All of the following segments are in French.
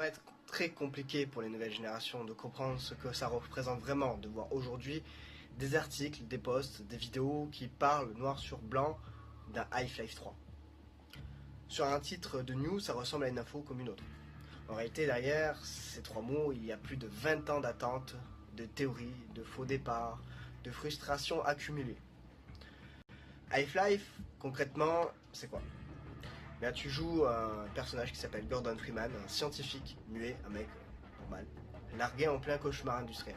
va être très compliqué pour les nouvelles générations de comprendre ce que ça représente vraiment, de voir aujourd'hui des articles, des posts, des vidéos qui parlent noir sur blanc d'un Half-Life 3. Sur un titre de news, ça ressemble à une info comme une autre. En réalité, derrière ces trois mots, il y a plus de 20 ans d'attente, de théories, de faux départs, de frustrations accumulées. Half-Life, concrètement, c'est quoi? Bien, tu joues un personnage qui s'appelle Gordon Freeman, un scientifique muet, un mec normal, largué en plein cauchemar industriel.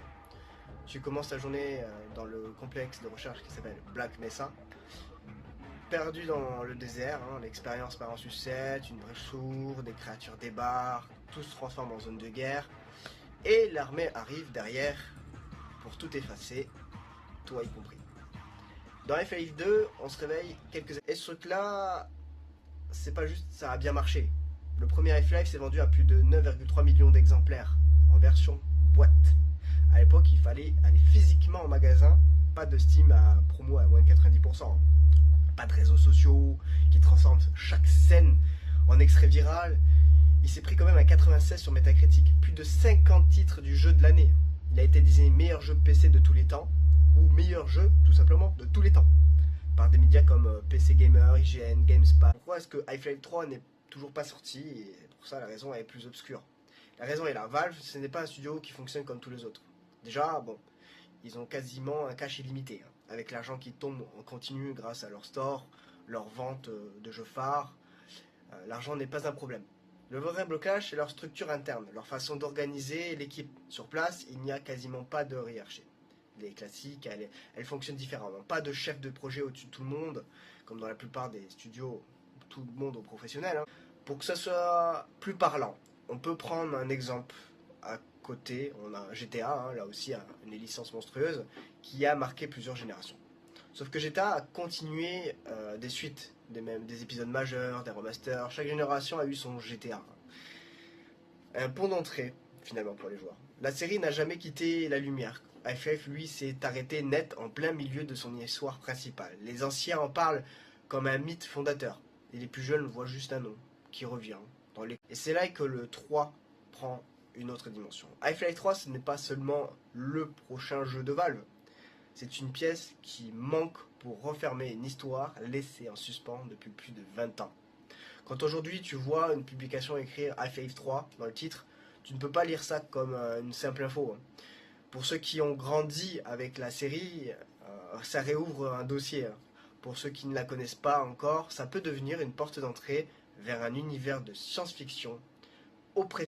Tu commences ta journée dans le complexe de recherche qui s'appelle Black Mesa. Perdu dans le désert, l'expérience part en sucette, une brèche s'ouvre, des créatures débarquent, tout se transforme en zone de guerre, et l'armée arrive derrière pour tout effacer, toi y compris. Dans Half-Life 2, on se réveille quelques... Et ce truc-là, c'est pas juste, ça a bien marché. Le premier Half-Life s'est vendu à plus de 9,3 millions d'exemplaires, en version boîte. À l'époque, il fallait aller physiquement au magasin, pas de Steam à promo à moins de 90%. Pas de réseaux sociaux qui transforment chaque scène en extrait viral. Il s'est pris quand même à 96 sur Metacritic, plus de 50 titres du jeu de l'année. Il a été désigné meilleur jeu PC de tous les temps, ou meilleur jeu tout simplement de tous les temps, par des médias comme PC Gamer, IGN, GameSpot. Pourquoi est-ce que Half-Life 3 n'est toujours pas sorti? Et pour ça, la raison est plus obscure. La raison est là. Valve, ce n'est pas un studio qui fonctionne comme tous les autres. Déjà, bon, ils ont quasiment un cash illimité, avec l'argent qui tombe en continu grâce à leur store, leur vente de jeux phares. L'argent n'est pas un problème. Le vrai blocage, c'est leur structure interne, leur façon d'organiser l'équipe. Sur place, il n'y a quasiment pas de hiérarchie. Les classiques, elles fonctionnent différemment. Pas de chef de projet au-dessus de tout le monde, comme dans la plupart des studios, tout le monde aux professionnels. Pour que ça soit plus parlant, on peut prendre un exemple à côté. On a GTA, là aussi une licence monstrueuse, qui a marqué plusieurs générations. Sauf que GTA a continué des suites, des épisodes majeurs, des remasters. Chaque génération a eu son GTA. Un pont d'entrée, finalement, pour les joueurs. La série n'a jamais quitté la lumière. Half-Life, lui, s'est arrêté net en plein milieu de son histoire principale. Les anciens en parlent comme un mythe fondateur. Et les plus jeunes voient juste un nom qui revient. Et c'est là que le 3 prend une autre dimension. Half-Life 3, ce n'est pas seulement le prochain jeu de Valve. C'est une pièce qui manque pour refermer une histoire laissée en suspens depuis plus de 20 ans. Quand aujourd'hui tu vois une publication écrire Half-Life 3 dans le titre, tu ne peux pas lire ça comme une simple info. Pour ceux qui ont grandi avec la série, ça réouvre un dossier. Pour ceux qui ne la connaissent pas encore, ça peut devenir une porte d'entrée vers un univers de science-fiction oppressant.